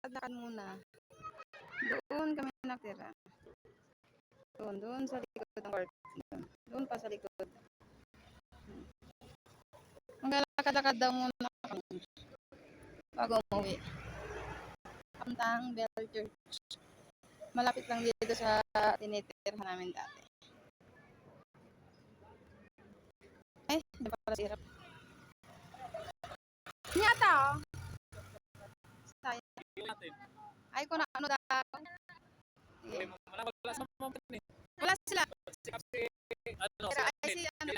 Lakad-lakad muna. Doon kami nakatira. Doon sa likod ng court. Doon pa sa likod. Maglalakad-lakad daw muna kami bago umuwi. Papuntang Bell Church. Malapit lang dito sa tinitirhan namin dati. Ay, hindi pa pala sirap. Nyata oh. Ay, kung ano daw. Wala sila. Ay, si ano.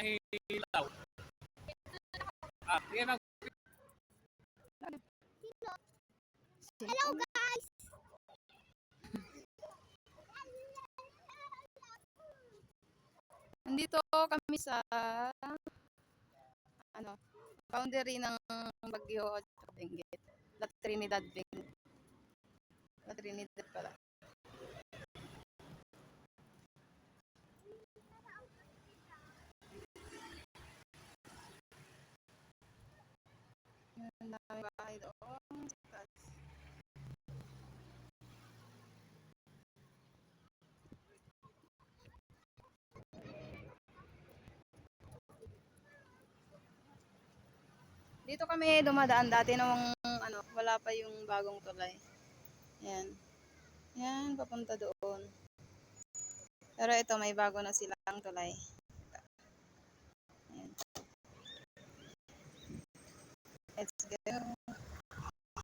Hello guys! Nandito kami sa boundary ng Baguio at Benguet. La Trinidad Benguet. La Trinidad pala. Ang dami bahay doon. Dito kami dumadaan dati nung wala pa yung bagong tulay. Yan. Yan, papunta doon. Pero ito, may bago na silang tulay. Yan. Let's go.